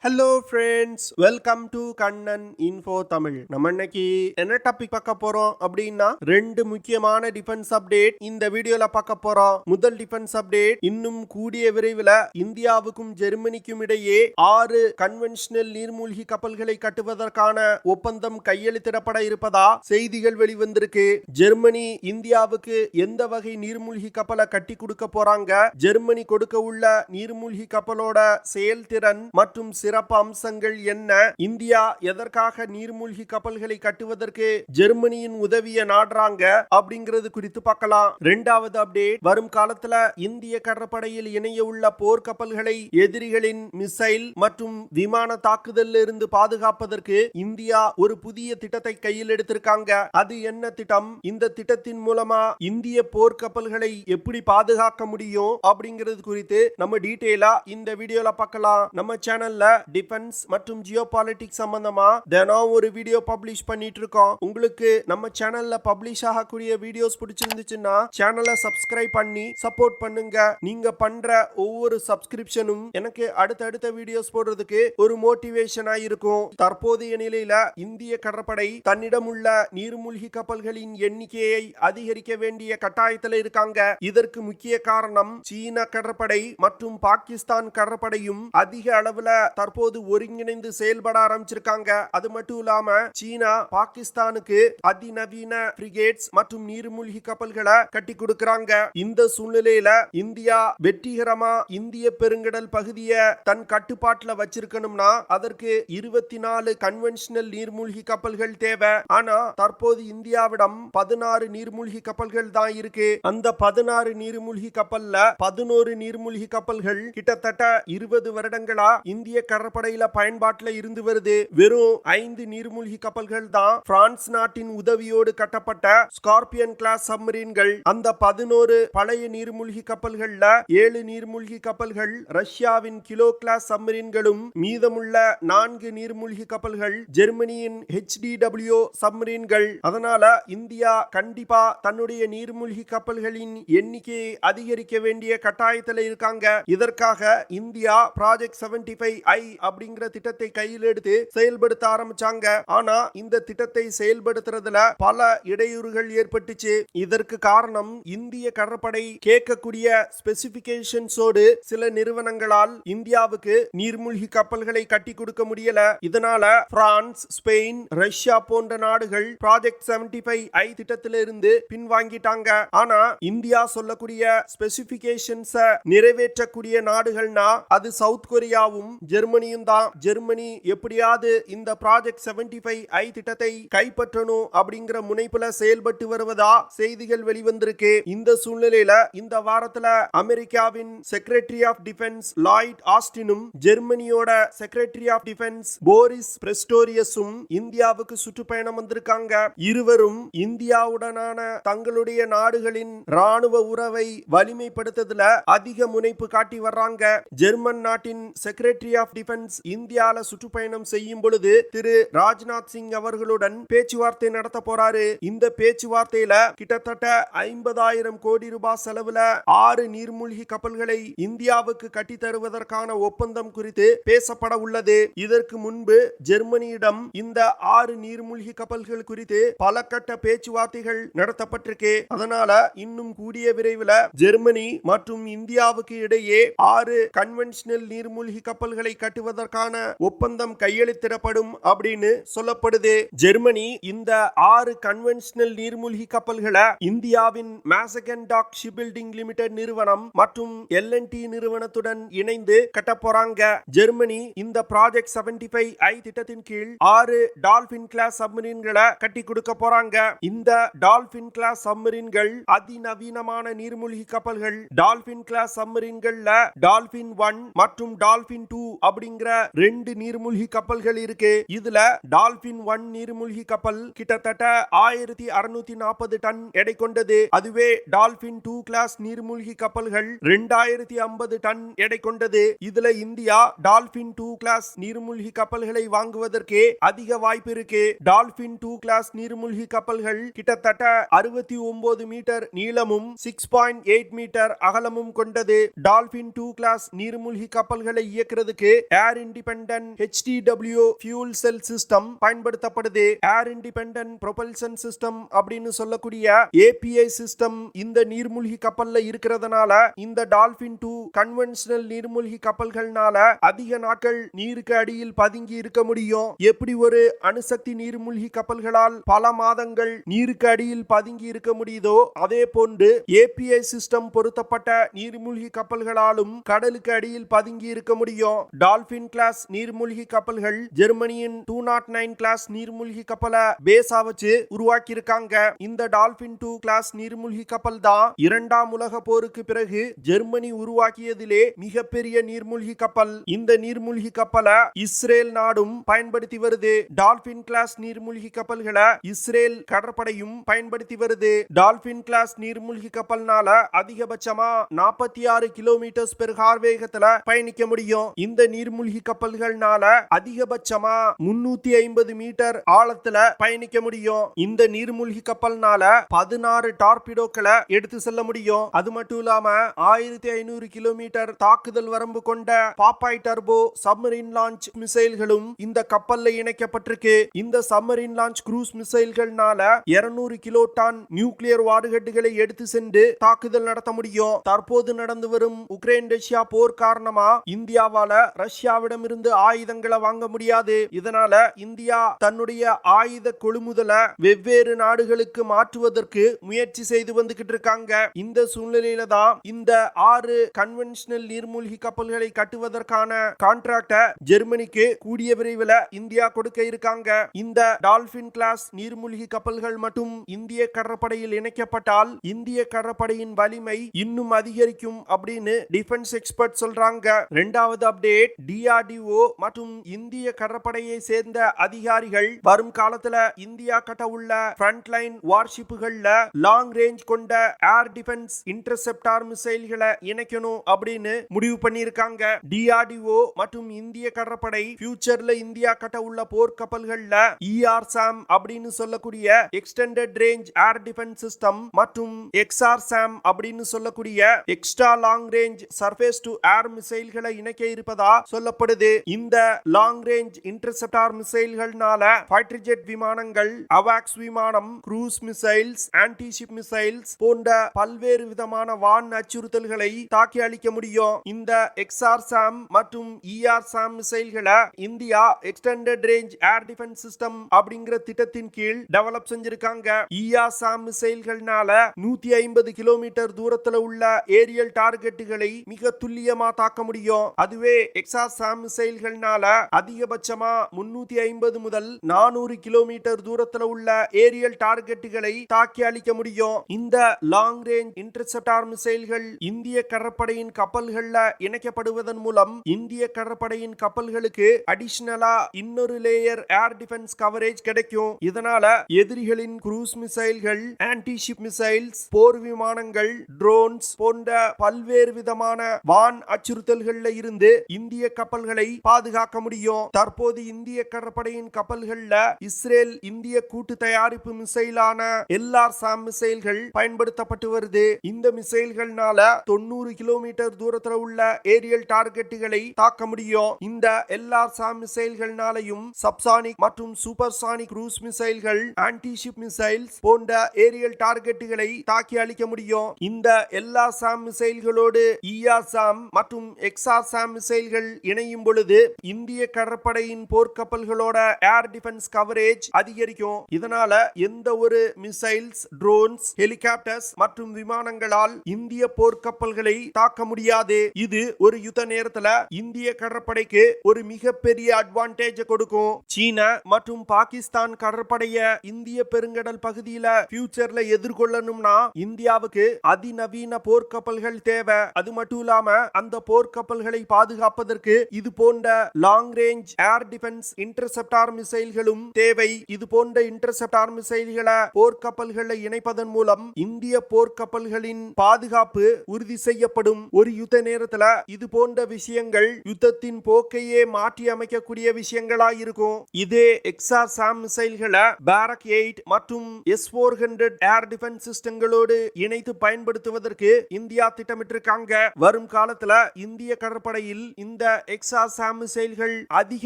Hello friends, welcome to Kannan info Tamil. நம்ம இன்னைக்கு என்ன டாபிக் பார்க்க போறோம் அப்படின்னா, ரெண்டு முக்கியமான டிஃபென்ஸ் அப்டேட் இந்த வீடியோல பார்க்க போறோம். முதல் டிஃபென்ஸ் அப்டேட், இன்னும் கூடிய விரைவில் இந்தியாவுக்கும் ஜெர்மனிக்கும் இடையே 6 கன்வென்ஷனல் நீர்மூழ்கி கப்பல்களை கட்டுவதற்கான ஒப்பந்தம் கையெழுத்திடப்பட இருப்பதா செய்திகள் வெளிவந்திருக்கு. ஜெர்மனி இந்தியாவுக்கு எந்த வகை நீர்மூழ்கி கப்பலை கட்டி கொடுக்க போறாங்க, ஜெர்மனி கொடுக்க உள்ள நீர்மூழ்கி கப்பலோட செயல்திறன் மற்றும் சிறப்பு அம்சங்கள் என்ன, இந்தியா எதற்காக நீர்மூழ்கி கப்பல்களை கட்டுவதற்கு ஜெர்மனியின் உதவியை நாடுறாங்க அப்படிங்கிறது குறித்து பார்க்கலாம். இரண்டாவது அப்டேட், வரும் காலத்துல இந்திய கடற்படையில் இணைய உள்ள போர் கப்பல்களை எதிரிகளின் மிசைல் மற்றும் விமான தாக்குதலில் இருந்து பாதுகாப்பதற்கு இந்தியா ஒரு புதிய திட்டத்தை கையில் எடுத்திருக்காங்க. அது என்ன திட்டம்? இந்த திட்டத்தின் மூலமா இந்திய போர் கப்பல்களை எப்படி பாதுகாக்க முடியும் அப்படிங்கிறது குறித்து நம்ம டீடைலா இந்த வீடியோல பார்க்கலாம். நம்ம சேனல்ல டிஃபென்ஸ் மற்றும் ஜியோபாலிட்டிக்ஸ் சம்பந்தமா தினம் ஒரு வீடியோ பப்ளிஷ் பண்ணிட்டு இருக்கோம். உங்களுக்கு நம்ம சேனல்ல பப்ளிஷ் ஆகக்கூடிய வீடியோஸ் பிடிச்சிருந்துச்சுன்னா சேனலை சப்ஸ்கிரைப் பண்ணி சப்போர்ட் பண்ணுங்க. நீங்க பண்ற ஒவ்வொரு சப்ஸ்கிரிப்ஷனும் எனக்கு அடுத்தடுத்த வீடியோஸ் போடுறதுக்கு ஒரு மோட்டிவேஷனா இருக்கும். தற்போதைய நிலையில இந்திய கடற்படை தன்னிடம் உள்ள நீர்மூழ்கி கப்பல்களின் எண்ணிக்கையை அதிகரிக்க வேண்டிய கட்டாயத்தில் இருக்காங்க. இதற்கு முக்கிய காரணம் சீன கடற்படை மற்றும் பாகிஸ்தான் கடற்படையும் அதிக அளவுல தற்போது ஒருங்கிணைந்து செயல்பட ஆரம்பிச்சிருக்காங்க. அது மட்டும் இல்லாம சீனா பாகிஸ்தானுக்கு அதிநவீன பிரிகேட்ஸ் மற்றும் நீர்மூழ்கி கப்பல்களை கட்டி கொடுக்கறாங்க. இந்த சூழ்நிலையில இந்தியா வெற்றிகரமா இந்திய பெருங்கடல் பகுதியை தன் கட்டுப்பாட்டுல வச்சிருக்கணும்னா அதற்கு 24 கன்வென்ஷனல் நீர்மூழ்கி கப்பல்கள் தேவை. ஆனா தற்போது இந்தியாவிடம் 16 நீர்மூழ்கி கப்பல்கள் தான் இருக்கு. அந்த 16 நீர்மூழ்கி கப்பல்ல 11 நீர்மூழ்கி கப்பல்கள் கிட்டத்தட்ட 20 வருடங்களா இந்திய கடற்படையில பயன்பாட்டில் இருந்து வருது. வெறும் 5 நீர்மூழ்கி கப்பல்கள் தான் பிரான்ஸ் நாட்டின் உதவியோடு கட்டப்பட்ட ஸ்கார்பியன் கிளாஸ் சப்மரீன்கள். அந்த 11 பழைய நீர்மூழ்கி கப்பல்கள்ல 7 நீர்மூழ்கி கப்பல்கள் ரஷ்யாவின் கிலோ கிளாஸ் சப்மரீன்களும், மீதமுள்ள 4 நீர்மூழ்கி கப்பல்கள் ஜெர்மனியின் HDW சப்மரீன்கள். அதனால இந்தியா கண்டிப்பா தன்னுடைய நீர்மூழ்கி கப்பல்களின் எண்ணிக்கையை அதிகரிக்க வேண்டிய கட்டாயத்தில் இருக்காங்க. இதற்காக இந்தியா ப்ராஜெக்ட் 75I அப்படிங்கிற திட்டத்தை கையில் எடுத்து செயல்படுத்த ஆரம்பிச்சாங்க. ஆனா இந்த திட்டத்தை செயல்படுத்துறதுல பல இடையூறுகள் ஏற்பட்டுச்சு. இதற்கு காரணம் இந்திய கடற்படை கேட்கக்கூடிய ஸ்பெசிபிகேஷன்ஸோடு சில நிறுவனங்களால் இந்தியாவுக்கு நீர்மூழ்கி கப்பல்களை கட்டி கொடுக்க முடியல. இதனால பிரான்ஸ், ஸ்பெயின், ரஷ்யா போன்ற நாடுகள் ப்ராஜெக்ட் 75I திட்டத்திலிருந்து பின்வாங்கிட்டாங்க. ஆனா இந்தியா சொல்லக்கூடிய ஸ்பெசிபிகேஷன்ஸ நிறைவேற்றக்கூடிய நாடுகள்னா அது சவுத் கொரியாவும் ஜெர்மனியும் தான். ஜெர்மனி எப்படியாவது இந்த ப்ராஜெக்ட் 75I திட்டத்தை கைப்பற்றணும் அப்படிங்கிற முனைப்புல செயல்பட்டு வருவதா செய்திகள் வெளிவந்திருக்கு. இந்த சூழ்நிலையில இந்த வாரத்துல அமெரிக்காவின் செக்ரட்டரி ஆஃப் டிஃபென்ஸ் லாய்ட் ஆஸ்டினும் ஜெர்மனியோட செக்ரட்டரி ஆஃப் டிஃபென்ஸ் போரிஸ் பிரெஸ்டோரியஸும் இந்தியாவுக்கு சுற்றுப்பயணம் வந்திருக்காங்க. இருவரும் இந்தியாவுடனான தங்களுடைய நாடுகளின் ராணுவ உறவை வலிமைப்படுத்துறதுல அதிக முனைப்பு காட்டி வர்றாங்க. ஜெர்மன் நாட்டின் செக்ரட்டரி ஆஃப் டிஃபென்ஸ் இந்தியால சுற்றுப்பயணம் செய்யும் பொழுது திரு ராஜ்நாத் சிங் அவர்களுடன் பேச்சுவார்த்தை நடத்த போறாரு. இந்த பேச்சுவார்த்தையில கிட்டத்தட்ட 50,000 கோடி ரூபாய் செலவுல 6 நீர்மூழ்கி கப்பல்களை இந்தியாவுக்கு கட்டி தருவதற்கான ஒப்பந்தம் குறித்து பேசப்பட உள்ளது. இதற்கு முன்பு ஜெர்மனியிடம் இந்த 6 நீர்மூழ்கி கப்பல்கள் குறித்து பல கட்ட பேச்சுவார்த்தைகள் நடத்தப்பட்டிருக்கு. அதனால இன்னும் கூடிய விரைவில் ஜெர்மனி மற்றும் இந்தியாவுக்கு இடையே 6 கன்வென்ஷனல் நீர்மூழ்கி கப்பல்களை கட்டுவதற்கான ஒப்பந்தம் கையெழுத்திடப்படும் அப்படின்னு சொல்லப்படுது. ஜெர்மனி இந்த 6 கன்வென்ஷனல் நீர்மூழ்கி கப்பல்களை இந்தியாவின் மேசகன் டாக் ஷிப்பில்டிங் லிமிடெட் நிறுவனம் மற்றும் L&T நிறுவனத்துடன் இணைந்து கட்ட போறாங்க. ஜெர்மனி இந்த ப்ராஜெக்ட் 75I திட்டத்தின் கீழ் 6 டால்பின் கிளாஸ் சப்மரீன்களை கட்டி கொடுக்க போறாங்க. இந்த டால்பின் கிளாஸ் சப்மரீன்கள் அதிநவீனமான நீர்மூழ்கி கப்பல்கள். டால்பின் கிளாஸ் சப்மரீன்கள்ல டால்பின் 1 மற்றும் டால்பின் 2 அப்படிங்கிற 2 நீர்மூழ்கி கப்பல்கள் இருக்கு. இதுல டால்பின் 1 நீர்மூழ்கி கப்பல் கிட்டத்தட்ட 1640 டன் எடை கொண்டது. அதுவே டால்பின் 2 கிளாஸ் நீர்மூழ்கி கப்பல்கள் 2050 டன் எடை கொண்டது. இதுல இந்தியா டால்பின் 2 கிளாஸ் நீர்மூழ்கி கப்பல்களை வாங்குவதற்கு அதிக வாய்ப்பு இருக்கு. டால்பின் 2 கிளாஸ் நீர்மூழ்கி கப்பல்கள் கிட்டத்தட்ட 69 மீட்டர் நீளமும் 6.8 மீட்டர் அகலமும் கொண்டது. டால்பின் 2 கிளாஸ் நீர்மூழ்கி கப்பல்களை இயக்குறதுக்கு air independent HTW fuel cell system பயன்படுத்தப்படுது. ஏர் இண்டிபெண்டன்ட் ப்ரொபல்ஷன் சிஸ்டம் அப்படின்னு சொல்லக்கூடிய API சிஸ்டம் இந்த நீர்மூழ்கி கப்பல்ல இருக்கிறதுனால இந்த டால்பின் 2 கன்வென்ஷனல் நீர்மூழ்கி கப்பல்கள்னால அதிக நாட்கள் நீருக்கு அடியில் பதுங்கி இருக்க முடியும். எப்படி ஒரு அணுசக்தி நீர்மூழ்கி கப்பல்களால் பல மாதங்கள் நீருக்கு அடியில் பதுங்கி இருக்க முடியுதோ அதே போன்று API சிஸ்டம் பொருத்தப்பட்ட நீர்மூழ்கி கப்பல்களாலும் கடலுக்கு அடியில் பதுங்கி இருக்க முடியும். டால்பின் கிளாஸ் நீர்மூழ்கி கப்பல்கள் ஜெர்மனியின் 209 கிளாஸ் நீர்மூழ்கி கப்பலை பேஸா வச்சு உருவாக்கி இருக்காங்க. இந்த டால்பின் 2 கிளாஸ் நீர்மூழ்கி கப்பல் தான் இரண்டாம் உலக போருக்கு பிறகு ஜெர்மனி உருவாக்கியதிலே மிகப்பெரிய நீர்மூழ்கி கப்பல். இந்த நீர்மூழ்கி கப்பலை இஸ்ரேல் நாடும் பயன்படுத்தி வருது. டால்பின் கிளாஸ் நீர்மூழ்கி கப்பல்களை இஸ்ரேல் கடற்படையும் பயன்படுத்தி வருது. டால்பின் கிளாஸ் நீர்மூழ்கி கப்பல்னால அதிகபட்சமா 46 கிலோமீட்டர் பெர் ஹார் வேகத்துல பயணிக்க முடியும். இந்த நீர்மூழ்கி கப்பல்கள்னால அதிகபட்சமா 350 மீட்டர் ஆழத்துல பயணிக்க முடியும். இந்த நீர்மூழ்கி கப்பல்னால 16 டார்பிடோக்களை எடுத்து செல்ல முடியும். அது மட்டும் இல்லாம 1500 கிலோமீட்டர் தாக்குதல் வரம்பு கொண்ட பாப்பாய் டர்போ சப்மரீன் லான்ச் மிசைல்களும் இந்த கப்பல்ல இணைக்கப்பட்டிருக்கு. இந்த சப்மரீன் லான்ச் க்ரூஸ் மிசைல்கள்னால 200 கிலோடான் நியூக்ளியர் வார்ஹெட்களை எடுத்து சென்று தாக்குதல் நடத்த முடியும். தற்போது நடந்து வரும் உக்ரைன் ரஷ்யா போர் காரணமா இந்தியாவால ரஷ்யாவிடம் இருந்து ஆயுதங்களை வாங்க முடியாது. இதனால இந்தியா தன்னுடைய ஆயுத கொள்முதலை வெவ்வேறு நாடுகளுக்கு மாற்றுவதற்கு முயற்சி செய்து வந்துகிட்டு இருக்காங்க. இந்த சூழ்நிலையில தான் இந்த 6 கன்வென்ஷனல் நீர்மூழ்கி கப்பல்களை கட்டுவதற்கான கான்ட்ராக்டை ஜெர்மனிக்கு கூடிய விரைவில் இந்தியா கொடுக்க இருக்காங்க. இந்த டால்பின் கிளாஸ் நீர்மூழ்கி கப்பல்கள் மட்டும் இந்திய கடற்படையில் இணைக்கப்பட்டால் இந்திய கடற்படையின் வலிமை இன்னும் அதிகரிக்கும் அப்படின்னு டிஃபென்ஸ் எக்ஸ்பர்ட் சொல்றாங்க. இரண்டாவது அப்டேட், DRDO மற்றும் இந்திய கடற்படையை சேர்ந்த அதிகாரிகள் வரும் காலத்துல இந்தியா கட்ட உள்ள ஃப்ரண்ட்லைன் வார்ஷிப்புகள்ல லாங் ரேஞ்ச் கொண்ட ஏர் டிஃபென்ஸ் இன்டர்செப்டார் மிசைல்களை இணைக்கணும் அப்படின்னு முடிவு பண்ணியிருக்காங்க. DRDO மற்றும் இந்திய கடற்படை ஃபியூச்சர்ல இந்தியா கட்ட உள்ள போர்க்கப்பல்கள்ல ERSAM அப்படின்னு சொல்லக்கூடிய extended range air defence system மற்றும் XRSAM அப்படின்னு சொல்லக்கூடிய extra long range surface to air மிசைல்களை இணைக்க இருப்பதா சொல்லப்படுது. இந்த லாங் ரேஞ்ச் இன்டர்செப்டார் மிசைல்கள்னால ஃபைட்டர் ஜெட் விமானங்கள், அவாக்ஸ் விமானம், cruise missiles, anti ship missiles போன்ற பல்வேறு விதமான வான் அச்சுறுத்தல்களை தாக்கி அளிக்க முடியும். இந்த XRSAM மற்றும் ERSAM மிசைல்களை India extended range air defence system அப்படிங்கிற திட்டத்தின் கீழ் டெவலப் செஞ்சிருக்காங்க. ERSAM மிசைல்கள்னால 150 கிலோமீட்டர் தூரத்துல உள்ள ஏரியல் டார்கெட்டுகளை மிக துல்லியமா தாக்க முடியும். அதுவே XRSAM மிசைல்கள்னால அதிகபட்சமா 350 முதல் 400 கிலோமீட்டர் தூரத்துல உள்ள ஏரியல் டார்கெட்டுகளை தாக்கி அளிக்க முடியும். இந்த லாங் ரேஞ்ச் இன்டர்செப்டார் மிசைல்கள் இந்திய கடற்படையின் கப்பல்கள்ல இணைக்கப்படுவதன் மூலம் இந்திய கடற்படையின் கப்பல்களுக்கு அடிஷனலா இன்னொரு லேயர் ஏர் டிஃபென்ஸ் கவரேஜ் கிடைக்கும். இதனால எதிரிகளின் க்ரூஸ் மிசைல்கள், ஆன்டி ஷிப் மிசைல்ஸ், போர் விமானங்கள், ட்ரோன்ஸ் போன்ற பல்வேறு விதமான வான் அச்சுறுத்தல்கள்ல இருந்து இந்திய கப்பல்களை பாதுகாக்க முடியும். தற்போது இந்திய கடற்படையின் கப்பல்கள்ல இஸ்ரேல் இந்திய கூட்டு தயாரிப்பு மிசைலான LRSAM மிசைல்கள் பயன்படுத்தப்பட்டு வருது. இந்த மிசைல்கள்னால 90 கிலோமீட்டர் தூரத்துல உள்ள ஏரியல் டார்கெட்டுகளை தாக்க முடியும். இந்த LRSAM மிசைல்கள்னாலையும் சப்சானிக் மற்றும் சூப்பர்சானிக் க்ரூஸ் மிசைல்கள், ஆன்டி ஷிப் மிசைல்ஸ் போன்ற ஏரியல் டார்கெட்டுகளை தாக்கி அளிக்க முடியும். இந்த LRSAM மிசைல்களோடு ERSAM மற்றும் XRSAM மிசைல்கள் இணையும் பொழுது இந்திய கடற்படையின் போர்க்கப்பல்களோட ஏர் டிஃபென்ஸ் கவரேஜ் அதிகரிக்கும். இதனால எந்த ஒரு மிசைல்ஸ், ட்ரோன்ஸ், ஹெலிகாப்டர்ஸ் மற்றும் விமானங்களால் இந்திய போர்க்கப்பல்களை தாக்க முடியாது. இது ஒரு யுத்த நேரத்துல இந்திய கடற்படைக்கு ஒரு மிகப்பெரிய அட்வான்டேஜ் கொடுக்கும். சீன மற்றும் பாகிஸ்தான் கடற்படைய இந்திய பெருங்கடல் பகுதியில ஃபியூச்சர்ல எதிர்கொள்ளணும்னா இந்தியாவுக்கு அதிநவீன போர்க்கப்பல்கள் தேவை. அது மட்டும் இல்லாம அந்த போர்க்கப்பல்களை பாதுகாப்பதற்கு இது போன்ற long range air defence interceptor மிசைல்களும் தேவை. இது போன்ற இன்டர்செப்டார் மிசைல்களை போர்க்கப்பல்களை இணைப்பதன் மூலம் இந்திய போர்க்கப்பல்களின் பாதுகாப்பு உறுதி செய்யப்படும். ஒரு யுத்த நேரத்துல இது போன்ற விஷயங்கள் யுத்தத்தின் போக்கையே மாற்றி அமைக்கக்கூடிய விஷயங்களா இருக்கும். இதே XRSAM மிசைல்களை பாரக் 8 மற்றும் S-400 ஏர் டிஃபென்ஸ் சிஸ்டங்களோடு இணைத்து பயன்படுத்துவதற்கு இந்தியா திட்டமிட்டிருக்காங்க. வரும் காலத்துல இந்திய கடற்படையில் இந்த எக்ஸாசாம் மிசைல்கள் அதிக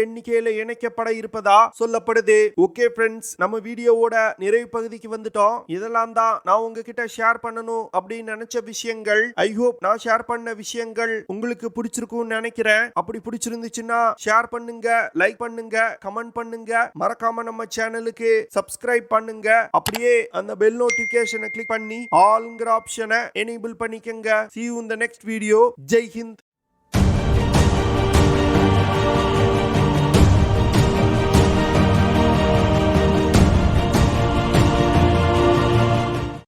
எண்ணிக்கையில இணைக்கப்பட இருப்பதா சொல்லப்படுது. ஓகே ஃப்ரெண்ட்ஸ், நம்ம வீடியோவோட நிறைவு பகுதிக்கு வந்துட்டோம். இதெல்லாம் தான் நான் உங்ககிட்ட ஷேர் பண்ணணும் அப்படின்னு நினைச்ச விஷயங்கள். ஐ ஹோப் நான் ஷேர் பண்ண விஷயங்கள் உங்களுக்கு பிடிச்சிருக்கும்னு நினைக்கிறேன். அப்படி பிடிச்சிருந்துச்சுன்னா ஷேர் பண்ணுங்க, லைக் பண்ணுங்க, கமெண்ட் பண்ணுங்க. மறக்காம நம்ம சேனலுக்கு சப்ஸ்கிரைப் பண்ணுங்க. அப்படியே அந்த பெல் நோட்டிபிகேஷனை கிளிக் பண்ணி ஆல்ங்கிற ஆப்ஷனை எனேபிள் பண்ணிக்கங்க. See you in the next video. Jai Hind.